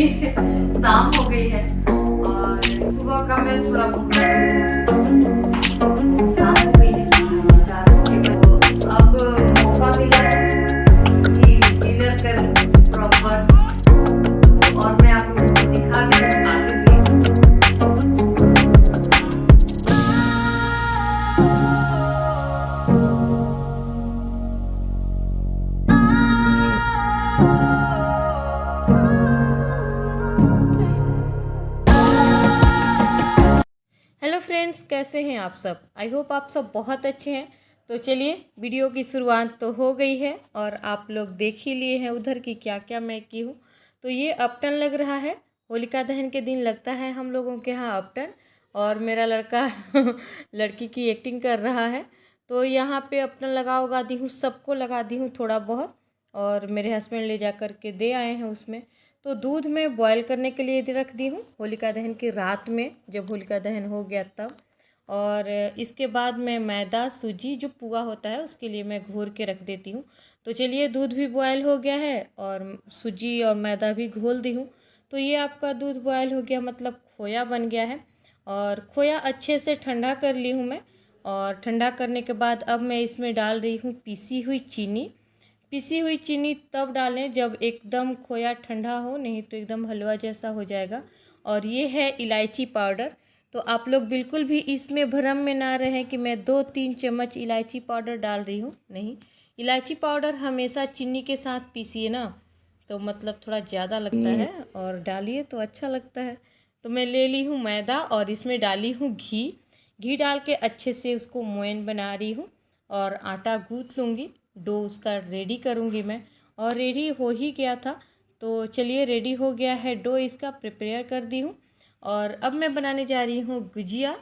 शाम हो गई है और सुबह का मैं थोड़ा भूखा शाम हो गई है। रात के तो अब मौका मिला है कि डिनर करूं प्रॉपर और मैं आप लोगों को दिखा भी आगे भी। हेलो फ्रेंड्स, कैसे हैं आप सब? आई होप आप सब बहुत अच्छे हैं। तो चलिए, वीडियो की शुरुआत तो हो गई है और आप लोग देख ही लिए हैं उधर की क्या क्या मैं की हूँ। तो ये अपटन लग रहा है, होलिका दहन के दिन लगता है हम लोगों के यहाँ अपटन। और मेरा लड़का लड़की की एक्टिंग कर रहा है। तो यहाँ पे अपटन लगा दी हूँ, सबको लगा दी हूँ थोड़ा बहुत। और मेरे हस्बैंड ले जा कर के दे आए हैं उसमें। तो दूध में बॉयल करने के लिए रख दी हूँ होलिका दहन की रात में, जब होलिका दहन हो गया तब। और इसके बाद मैं मैदा सूजी जो पुआ होता है उसके लिए मैं घोर के रख देती हूँ। तो चलिए, दूध भी बॉयल हो गया है और सूजी और मैदा भी घोल दी हूँ। तो ये आपका दूध बॉयल हो गया, मतलब खोया बन गया है। और खोया अच्छे से ठंडा कर ली हूँ मैं। और ठंडा करने के बाद अब मैं इसमें डाल रही हूँ पीसी हुई चीनी। पिसी हुई चीनी तब डालें जब एकदम खोया ठंडा हो, नहीं तो एकदम हलवा जैसा हो जाएगा। और ये है इलायची पाउडर। तो आप लोग बिल्कुल भी इसमें भ्रम में ना रहें कि मैं 2-3 चम्मच इलायची पाउडर डाल रही हूँ, नहीं। इलायची पाउडर हमेशा चीनी के साथ पीसिए ना, तो मतलब थोड़ा ज़्यादा लगता है और डालिए तो अच्छा लगता है। तो मैं ले ली हूँ मैदा और इसमें डाली हूँ घी। घी डाल के अच्छे से उसको मोयन बना रही हूँ और आटा गूँथ लूँगी। डो उसका रेडी करूँगी मैं। और रेडी हो ही गया था। तो चलिए, रेडी हो गया है डो, इसका प्रिपेयर कर दी हूँ। और अब मैं बनाने जा रही हूँ गुजिया,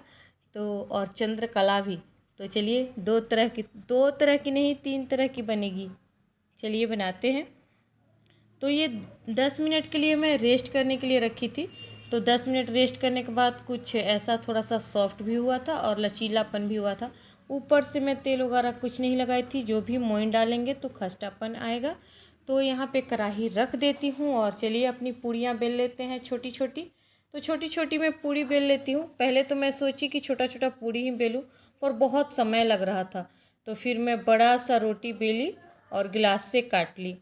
तो और चंद्रकला भी। तो चलिए, दो तरह की नहीं, 3 तरह की बनेगी। चलिए बनाते हैं। तो ये 10 मिनट के लिए मैं रेस्ट करने के लिए रखी थी। तो 10 मिनट रेस्ट करने के बाद कुछ ऐसा थोड़ा सा सॉफ्ट भी हुआ था और लचीलापन भी हुआ था। ऊपर से मैं तेल वगैरह कुछ नहीं लगाई थी, जो भी मोइन डालेंगे तो खस्तापन आएगा। तो यहाँ पे कढ़ाई रख देती हूँ और चलिए अपनी पूड़ियाँ बेल लेते हैं छोटी छोटी। तो छोटी छोटी मैं पूड़ी बेल लेती हूँ। पहले तो मैं सोची कि छोटा छोटा पूड़ी ही बेलूँ, पर बहुत समय लग रहा था। तो फिर मैं बड़ा सा रोटी बेली और गिलास से काट ली।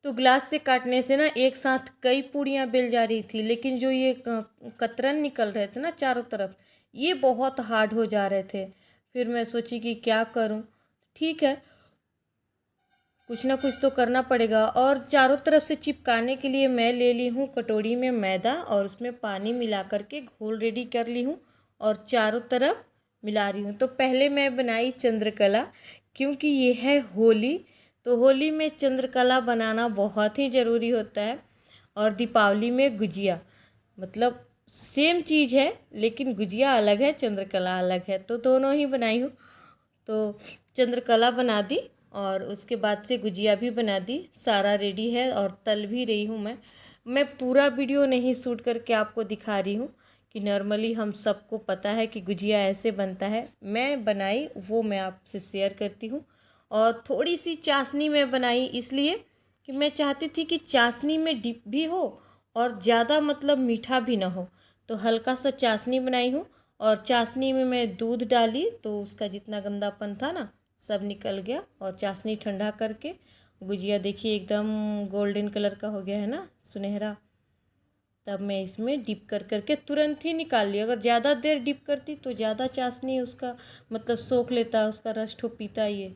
तो ग्लास से काटने से ना एक साथ कई पूड़ियाँ बेल जा रही थी, लेकिन जो ये कतरन निकल रहे थे ना चारों तरफ, ये बहुत हार्ड हो जा रहे थे। फिर मैं सोची कि क्या करूं। ठीक है, कुछ ना कुछ तो करना पड़ेगा। और चारों तरफ से चिपकाने के लिए मैं ले ली हूँ कटोरी में मैदा और उसमें पानी मिला करके घोल रेडी कर ली हूँ और चारों तरफ मिला रही हूँ। तो पहले मैं बनाई चंद्रकला, क्योंकि ये है होली। तो होली में चंद्रकला बनाना बहुत ही ज़रूरी होता है। और दीपावली में गुजिया, मतलब सेम चीज़ है, लेकिन गुजिया अलग है, चंद्रकला अलग है। तो दोनों ही बनाई हूँ। तो चंद्रकला बना दी और उसके बाद से गुजिया भी बना दी। सारा रेडी है और तल भी रही हूँ मैं पूरा वीडियो नहीं शूट करके आपको दिखा रही हूँ कि नॉर्मली हम सबको पता है कि गुजिया ऐसे बनता है। मैं बनाई वो मैं आपसे शेयर करती हूँ। और थोड़ी सी चाशनी में बनाई, इसलिए कि मैं चाहती थी कि चाशनी में डिप भी हो और ज़्यादा मतलब मीठा भी ना हो। तो हल्का सा चाशनी बनाई हूँ और चाशनी में मैं दूध डाली, तो उसका जितना गंदापन था ना सब निकल गया। और चाशनी ठंडा करके गुजिया देखिए एकदम गोल्डन कलर का हो गया है ना, सुनहरा। तब मैं इसमें डिप कर करके तुरंत ही निकाल ली। अगर ज़्यादा देर डिप करती तो ज़्यादा चाशनी उसका मतलब सोख लेता, उसका रस ठो पीता ये,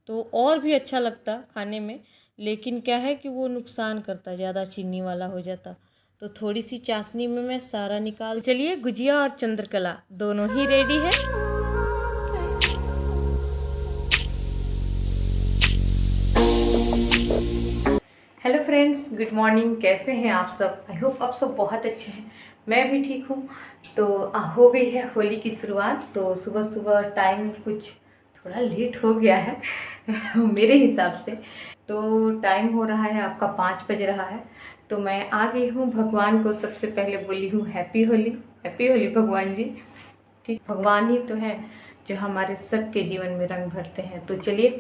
तो और भी अच्छा लगता खाने में। लेकिन क्या है कि वो नुकसान करता, ज़्यादा चीनी वाला हो जाता। तो थोड़ी सी चाशनी में मैं सारा निकाल। चलिए, गुजिया और चंद्रकला दोनों ही रेडी है। Hello friends, good morning. कैसे हैं आप सब? आई होप आप सब बहुत अच्छे हैं। मैं भी ठीक हूँ। तो हो गई है होली की शुरुआत। तो सुबह सुबह टाइम कुछ थोड़ा लेट हो गया है मेरे हिसाब से। तो टाइम हो रहा है आपका 5 बज रहा है। तो मैं आ गई हूँ, भगवान को सबसे पहले बोली हूँ हैप्पी होली। हैप्पी होली भगवान जी। ठीक, भगवान ही तो हैं जो हमारे सबके जीवन में रंग भरते हैं। तो चलिए,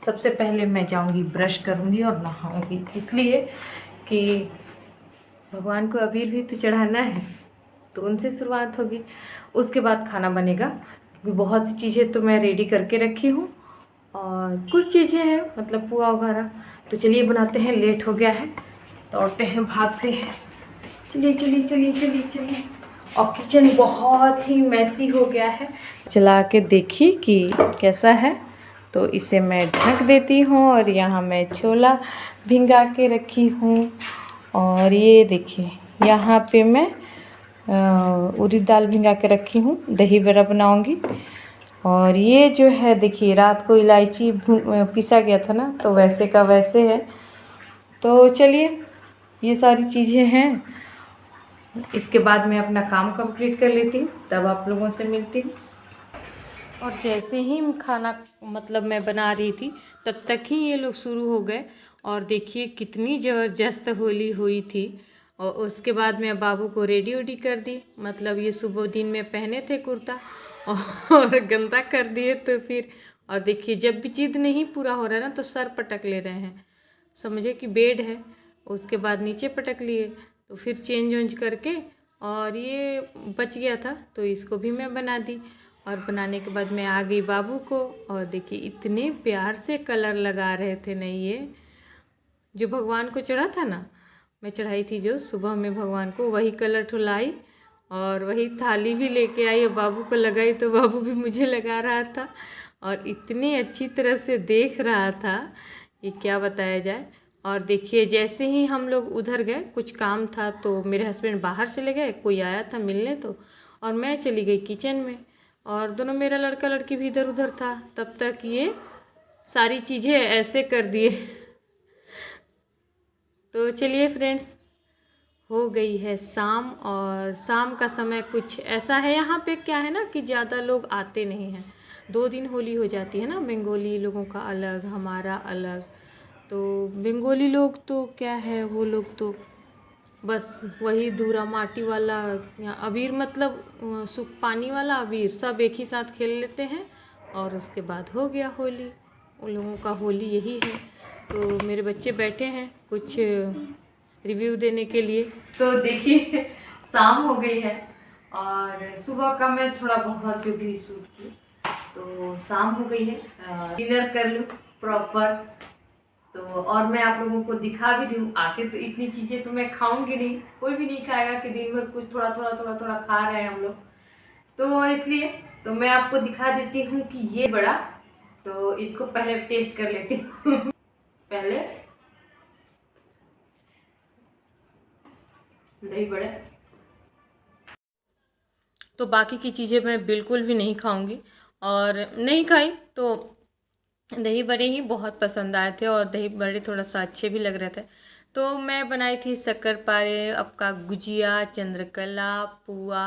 सबसे पहले मैं जाऊंगी ब्रश करूंगी और नहाऊंगी, इसलिए कि भगवान को अबीर भी तो चढ़ाना है, तो उनसे शुरुआत होगी, उसके बाद खाना बनेगा। बहुत सी चीज़ें तो मैं रेडी करके रखी हूँ और कुछ चीज़ें हैं मतलब पुआ वगैरह। तो चलिए बनाते हैं, लेट हो गया है, दौड़ते हैं, भागते हैं। चलिए चलिए चलिए चलिए चलिए। और किचन बहुत ही मैसी हो गया है, चला के देखिए कि कैसा है। तो इसे मैं ढक देती हूँ और यहाँ मैं छोला भिंगा के रखी हूँ। और ये देखिए यहाँ पे मैं उड़द दाल भिंगा के रखी हूँ, दही बड़ा बनाऊँगी। और ये जो है देखिए रात को इलायची पिसा गया था ना, तो वैसे का वैसे है। तो चलिए ये सारी चीज़ें हैं, इसके बाद मैं अपना काम कंप्लीट कर लेती हूँ, तब आप लोगों से मिलती हूँ। और जैसे ही खाना मतलब मैं बना रही थी तब तक ही ये लोग शुरू हो गए। और देखिए कितनी ज़बरदस्त होली हुई थी। और उसके बाद मैं बाबू को रेडी वेडी कर दी, मतलब ये सुबह दिन में पहने थे कुर्ता और गंदा कर दिए। तो फिर और देखिए जब भी जिद नहीं पूरा हो रहा है ना तो सर पटक ले रहे हैं, समझे कि बेड है, उसके बाद नीचे पटक लिए। तो फिर चेंज वेंज करके और ये बच गया था तो इसको भी मैं बना दी। और बनाने के बाद मैं आ गई बाबू को, और देखिए इतने प्यार से कलर लगा रहे थे। नहीं ये जो भगवान को चढ़ा था ना, मैं चढ़ाई थी जो सुबह में भगवान को, वही कलर ठुलाई और वही थाली भी लेके आई और बाबू को लगाई। तो बाबू भी मुझे लगा रहा था और इतनी अच्छी तरह से देख रहा था, ये क्या बताया जाए। और देखिए जैसे ही हम लोग उधर गए, कुछ काम था तो मेरे हस्बैंड बाहर चले गए, कोई आया था मिलने, तो और मैं चली गई किचन में। और दोनों मेरा लड़का लड़की भी इधर उधर था, तब तक ये सारी चीज़ें ऐसे कर दिए। तो चलिए फ्रेंड्स, हो गई है शाम, और शाम का समय कुछ ऐसा है। यहाँ पे क्या है ना कि ज़्यादा लोग आते नहीं हैं, 2 दिन होली हो जाती है ना, बंगाली लोगों का अलग हमारा अलग। तो बंगाली लोग तो क्या है, वो लोग तो बस वही धूरा माटी वाला या अबीर, मतलब सूख पानी वाला अबीर सब एक ही साथ खेल लेते हैं और उसके बाद हो गया होली। उन लोगों का होली यही है। तो मेरे बच्चे बैठे हैं कुछ रिव्यू देने के लिए। तो देखिए शाम हो गई है और सुबह का मैं थोड़ा बहुत जो भी शूट की, तो शाम हो गई है, डिनर कर लूँ प्रॉपर। तो और मैं आप लोगों को दिखा भी दूँ, आखिर तो इतनी चीज़ें तो मैं खाऊंगी नहीं, कोई भी नहीं खाएगा कि दिन भर कुछ थोड़ा थोड़ा थोड़ा थोड़ा खा रहे हैं हम लोग। तो इसलिए तो मैं आपको दिखा देती हूँ कि ये बड़ा, तो इसको पहले टेस्ट कर लेती हूँ। पहले दही बड़े, तो बाकी की चीज़ें मैं बिल्कुल भी नहीं खाऊंगी, और नहीं खाई तो दही बड़े ही बहुत पसंद आए थे, और दही बड़े थोड़ा सा अच्छे भी लग रहे थे। तो मैं बनाई थी शक्करपारे, आपका गुजिया, चंद्रकला, पुआ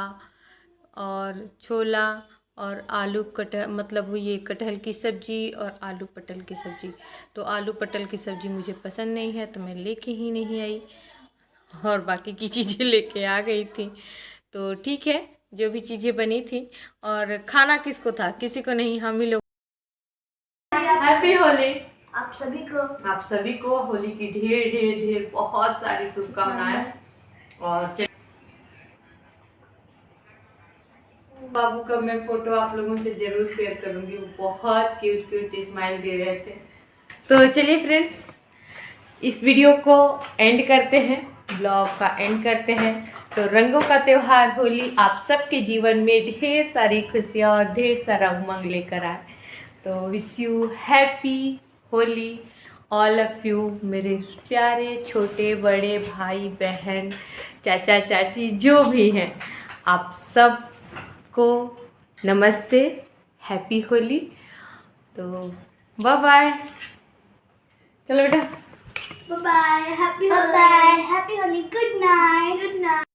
और छोला और आलू कटहल, मतलब ये कटहल की सब्ज़ी और आलू पटल की सब्ज़ी। तो आलू पटल की सब्ज़ी मुझे पसंद नहीं है तो मैं लेके ही नहीं आई, और बाकी की चीज़ें लेके आ गई थी। तो ठीक है, जो भी चीज़ें बनी थी। और खाना किसको था, किसी को नहीं, हम ही लोग। हैप्पी होली आप सभी को होली की ढेर ढेर ढेर बहुत सारी शुभकामनाएं। और बाबू का मैं फोटो आप लोगों से जरूर शेयर करूंगी, वो बहुत क्यूट क्यूट स्माइल दे रहे थे। तो चलिए फ्रेंड्स, इस वीडियो को एंड करते हैं, ब्लॉग का एंड करते हैं। तो रंगों का त्योहार होली आप सबके जीवन में ढेर सारी खुशियाँ और ढेर सारा उमंग लेकर आए। तो wish you happy Holi all of you, मेरे प्यारे छोटे बड़े भाई बहन चाचा चाची जो भी हैं, आप सब को नमस्ते, हैप्पी होली। तो बाय बाय, चलो बेटा Bye bye. Happy Holi. Good night.